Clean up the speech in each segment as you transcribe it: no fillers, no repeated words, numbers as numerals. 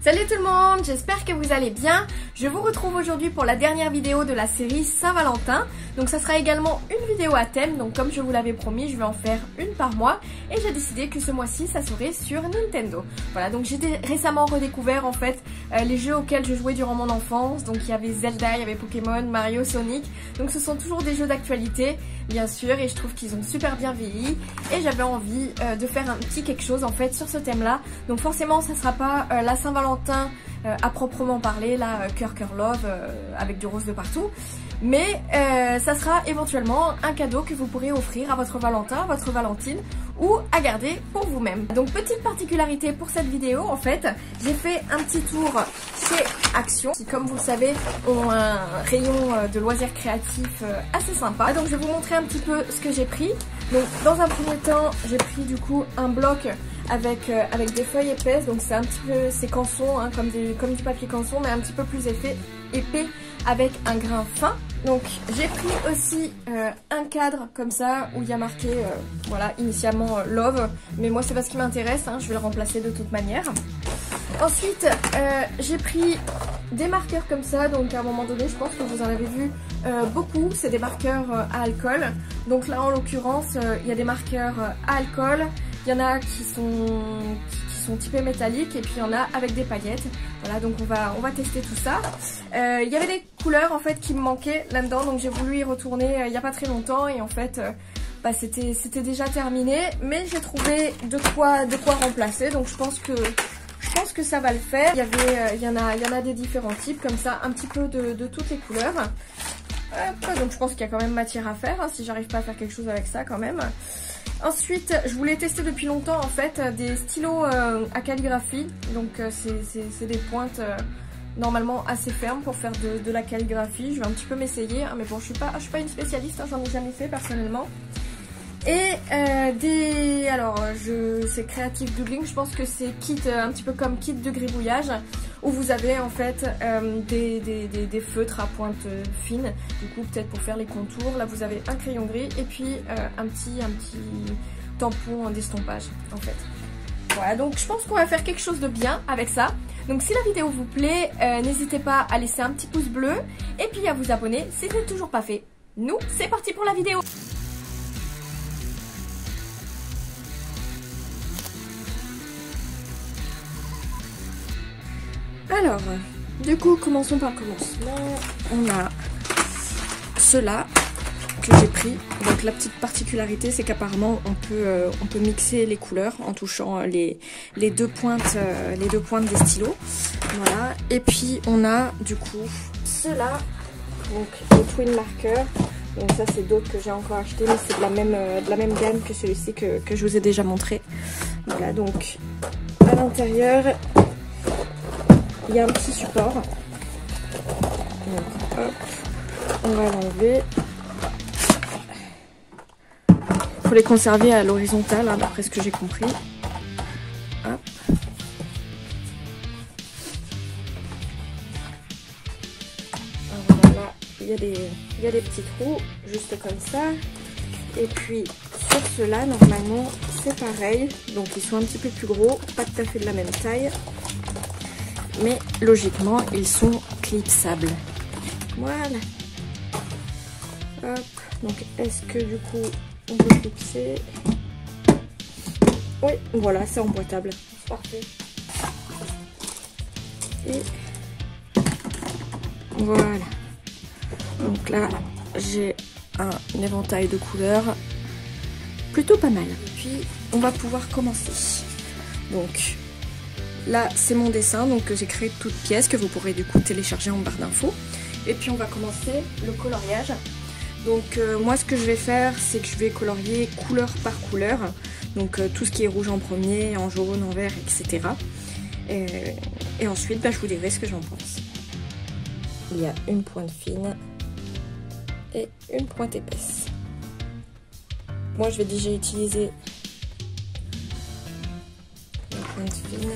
Salut tout le monde, j'espère que vous allez bien. Je vous retrouve aujourd'hui pour la dernière vidéo de la série Saint-Valentin. Donc ça sera également une vidéo à thème, donc comme je vous l'avais promis, je vais en faire une par mois. Et j'ai décidé que ce mois-ci, ça serait sur Nintendo. Voilà, donc j'ai récemment redécouvert en fait les jeux auxquels je jouais durant mon enfance. Donc il y avait Zelda, il y avait Pokémon, Mario, Sonic. Donc ce sont toujours des jeux d'actualité, bien sûr, et je trouve qu'ils ont super bien vieilli. Et j'avais envie de faire un petit quelque chose en fait sur ce thème-là. Donc forcément, ça sera pas la Saint-Valentin à proprement parler, là, cœur love, avec du rose de partout. Mais ça sera éventuellement un cadeau que vous pourrez offrir à votre Valentin, à votre Valentine ou à garder pour vous-même. Donc petite particularité pour cette vidéo, en fait, j'ai fait un petit tour chez Action, qui comme vous le savez ont un rayon de loisirs créatifs assez sympa. Donc je vais vous montrer un petit peu ce que j'ai pris. Donc dans un premier temps, j'ai pris du coup un bloc avec des feuilles épaisses, donc c'est un petit peu, c'est canson, hein, comme du papier canson, mais un petit peu plus épais avec un grain fin. Donc j'ai pris aussi un cadre comme ça où il y a marqué voilà, initialement Love, mais moi c'est pas ce qui m'intéresse, hein, je vais le remplacer de toute manière. Ensuite j'ai pris des marqueurs comme ça, donc à un moment donné je pense que vous en avez vu beaucoup, c'est des marqueurs à alcool. Donc là en l'occurrence il y a des marqueurs à alcool, il y en a qui sont typés métalliques et puis il y en a avec des paillettes. Voilà, donc on va tester tout ça. Il y avait des couleurs en fait qui me manquaient là-dedans, donc j'ai voulu y retourner il n'y a pas très longtemps et en fait bah, c'était déjà terminé, mais j'ai trouvé de quoi remplacer, donc je pense que ça va le faire. Il y en a des différents types comme ça, un petit peu de toutes les couleurs. Donc je pense qu'il y a quand même matière à faire, hein, si j'arrive pas à faire quelque chose avec ça quand même. Ensuite, je voulais tester depuis longtemps en fait des stylos à calligraphie. Donc c'est des pointes normalement assez fermes pour faire de la calligraphie. Je vais un petit peu m'essayer, hein, mais bon, je suis pas une spécialiste, hein, j'en ai jamais fait personnellement. Et c'est Creative Doodling, je pense que c'est kit un petit peu comme kit de gribouillage où vous avez en fait des feutres à pointe fine, du coup peut-être pour faire les contours. Là vous avez un crayon gris et puis un petit tampon d'estompage en fait. Voilà, donc je pense qu'on va faire quelque chose de bien avec ça. Donc si la vidéo vous plaît, n'hésitez pas à laisser un petit pouce bleu et puis à vous abonner si ce n'est toujours pas fait. Nous, c'est parti pour la vidéo. Alors, du coup, commençons par le commencement. On a ceux-là que j'ai pris. Donc la petite particularité, c'est qu'apparemment on peut mixer les couleurs en touchant les deux pointes des stylos. Voilà. Et puis on a du coup ceux-là, donc les twin markers. Donc ça c'est d'autres que j'ai encore acheté, mais c'est de la même gamme que celui-ci que je vous ai déjà montré. Voilà, donc à l'intérieur il y a un petit support. Donc hop, on va l'enlever. Il faut les conserver à l'horizontale, hein, d'après ce que j'ai compris. Hop. Voilà, il y a des petits trous, juste comme ça. Et puis sur ceux-là, normalement, c'est pareil. Donc ils sont un petit peu plus gros, pas tout à fait de la même taille. Mais logiquement, ils sont clipsables. Voilà. Hop. Donc, est-ce que du coup, on peut clipser? Oui, voilà, c'est emboîtable. C'est parfait. Et voilà. Donc là, j'ai un éventail de couleurs plutôt pas mal. Et puis, on va pouvoir commencer. Donc, là, c'est mon dessin, donc j'ai créé toute pièce que vous pourrez du coup télécharger en barre d'infos. Et puis on va commencer le coloriage. Donc moi, ce que je vais faire, c'est que je vais colorier couleur par couleur. Donc tout ce qui est rouge en premier, en jaune, en vert, etc. Et ensuite, je vous dirai ce que j'en pense. Il y a une pointe fine et une pointe épaisse. Moi, je vais déjà utiliser la pointe fine.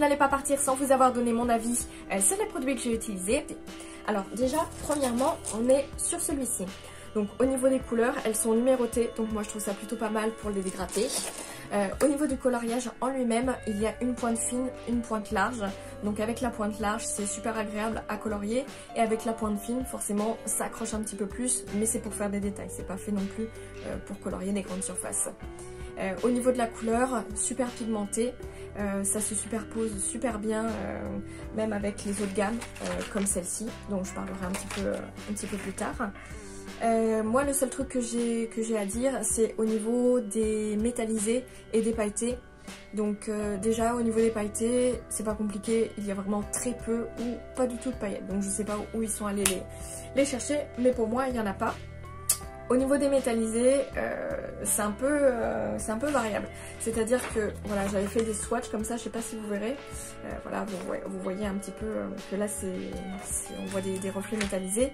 n'allais pas partir sans vous avoir donné mon avis sur les produits que j'ai utilisés. Alors déjà, premièrement, on est sur celui-ci. Donc au niveau des couleurs, elles sont numérotées, donc moi je trouve ça plutôt pas mal pour les dégrader. Au niveau du coloriage en lui-même, il y a une pointe fine, une pointe large. Donc avec la pointe large, c'est super agréable à colorier. Et avec la pointe fine, forcément, ça accroche un petit peu plus, mais c'est pour faire des détails. C'est pas fait non plus pour colorier des grandes surfaces. Au niveau de la couleur, super pigmenté. Ça se superpose super bien, même avec les autres gammes, comme celle-ci, dont je parlerai un petit peu plus tard. Moi le seul truc que j'ai à dire, c'est au niveau des métallisés et des pailletés. Donc déjà au niveau des pailletés, c'est pas compliqué, il y a vraiment très peu ou pas du tout de paillettes. Donc je sais pas où ils sont allés les chercher, mais pour moi il n'y en a pas. Au niveau des métallisés, c'est un peu variable. C'est-à-dire que voilà, j'avais fait des swatchs comme ça, je sais pas si vous verrez. Voilà, vous voyez un petit peu que là on voit des reflets métallisés.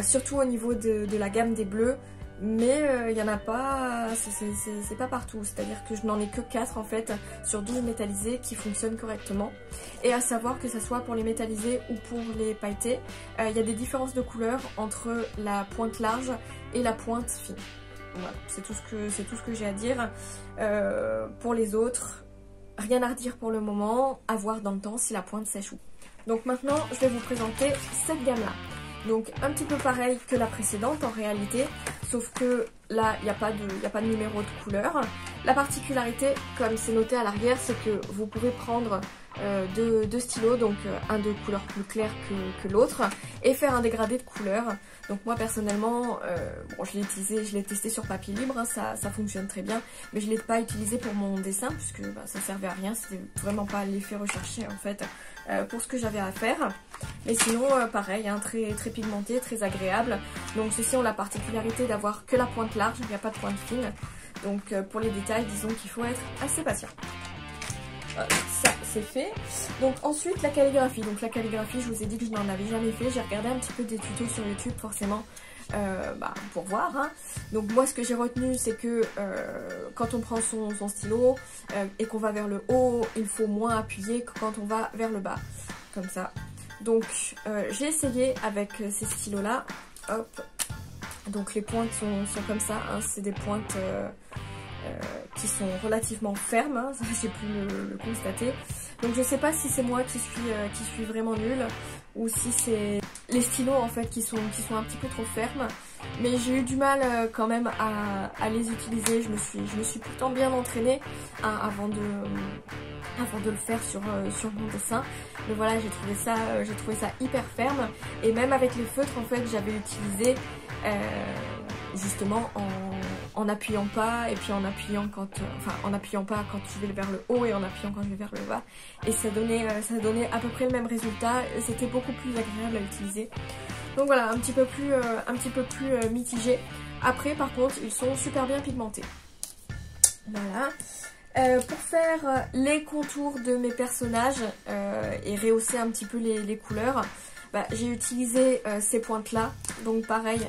Surtout au niveau de la gamme des bleus. Mais il n'y en a pas, c'est pas partout, c'est-à-dire que je n'en ai que 4 en fait sur 12 métallisés qui fonctionnent correctement. Et à savoir que ce soit pour les métallisés ou pour les pailletés, il y a des différences de couleur entre la pointe large et la pointe fine. Voilà, c'est tout ce que j'ai à dire. Pour les autres, rien à redire pour le moment, à voir dans le temps si la pointe sèche ou. Donc maintenant, je vais vous présenter cette gamme-là. Donc un petit peu pareil que la précédente en réalité, sauf que là il n'y a pas de numéro de couleur. La particularité, comme c'est noté à l'arrière, c'est que vous pouvez prendre deux stylos, donc un de couleur plus claire que l'autre, et faire un dégradé de couleur. Donc moi personnellement, bon, je l'ai testé sur papier libre, hein, ça fonctionne très bien, mais je ne l'ai pas utilisé pour mon dessin, puisque ça servait à rien, c'était vraiment pas l'effet recherché en fait pour ce que j'avais à faire. Mais sinon pareil, hein, très pigmenté, très agréable. Donc ceux-ci ont la particularité d'avoir que la pointe large, il n'y a pas de pointe fine. Donc pour les détails, disons qu'il faut être assez patient. Ça c'est fait. Donc ensuite la calligraphie. Donc la calligraphie, je vous ai dit que je n'en avais jamais fait. J'ai regardé un petit peu des tutos sur YouTube forcément pour voir. Hein. Donc moi ce que j'ai retenu, c'est que quand on prend son stylo et qu'on va vers le haut, il faut moins appuyer que quand on va vers le bas. Comme ça. Donc j'ai essayé avec ces stylos là. Hop. Donc les pointes sont comme ça. Hein. C'est des pointes qui sont relativement fermes, hein, ça j'ai pu le constater. Donc je sais pas si c'est moi qui suis vraiment nulle ou si c'est les stylos en fait qui sont un petit peu trop fermes. Mais j'ai eu du mal quand même à les utiliser. Je me suis pourtant bien entraînée hein, avant de le faire sur mon dessin. Mais voilà, j'ai trouvé ça hyper ferme. Et même avec les feutres en fait, j'avais utilisé justement en appuyant pas et puis en appuyant en appuyant pas quand je vais vers le haut et en appuyant quand je vais vers le bas, et ça donnait à peu près le même résultat. C'était beaucoup plus agréable à utiliser. Donc voilà, un petit peu plus mitigé. Après par contre ils sont super bien pigmentés. Voilà. Pour faire les contours de mes personnages et rehausser un petit peu les couleurs, j'ai utilisé ces pointes là. Donc pareil,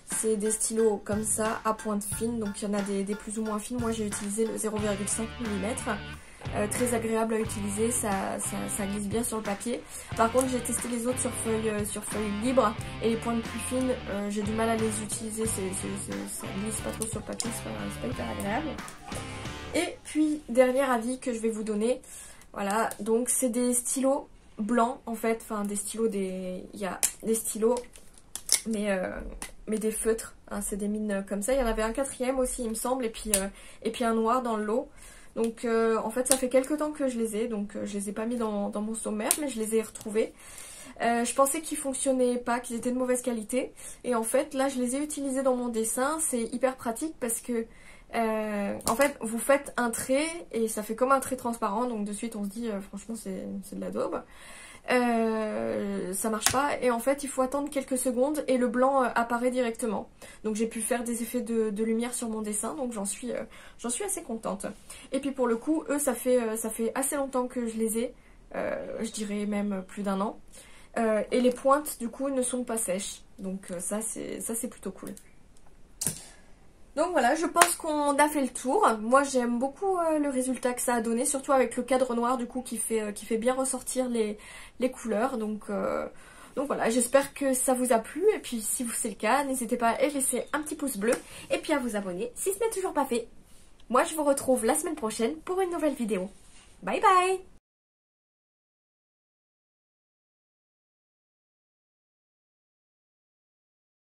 c'est des stylos comme ça à pointe fine, donc il y en a des plus ou moins fines. Moi j'ai utilisé le 0,5 mm, très agréable à utiliser, ça glisse bien sur le papier. Par contre j'ai testé les autres sur feuille libre et les pointes plus fines, j'ai du mal à les utiliser, ça glisse pas trop sur le papier, c'est pas hyper agréable. Et puis dernier avis que je vais vous donner, voilà, donc c'est des stylos blancs en fait, enfin des stylos, il y a des stylos mais des feutres, hein, c'est des mines comme ça. Il y en avait un quatrième aussi il me semble, et puis un noir dans le lot. Donc en fait ça fait quelques temps que je les ai, donc je les ai pas mis dans mon sommaire, mais je les ai retrouvés. Je pensais qu'ils fonctionnaient pas, qu'ils étaient de mauvaise qualité, et en fait là je les ai utilisés dans mon dessin. C'est hyper pratique parce que en fait vous faites un trait et ça fait comme un trait transparent, donc de suite on se dit franchement c'est de la daube. Ça marche pas, et en fait il faut attendre quelques secondes et le blanc apparaît directement. Donc j'ai pu faire des effets de lumière sur mon dessin, donc j'en suis assez contente. Et puis pour le coup eux ça fait assez longtemps que je les ai, je dirais même plus d'1 an, et les pointes du coup ne sont pas sèches, donc ça c'est plutôt cool. Donc voilà, je pense qu'on a fait le tour. Moi j'aime beaucoup le résultat que ça a donné, surtout avec le cadre noir du coup qui fait bien ressortir les couleurs. Donc voilà, j'espère que ça vous a plu. Et puis si c'est le cas, n'hésitez pas à laisser un petit pouce bleu et puis à vous abonner si ce n'est toujours pas fait. Moi je vous retrouve la semaine prochaine pour une nouvelle vidéo. Bye bye!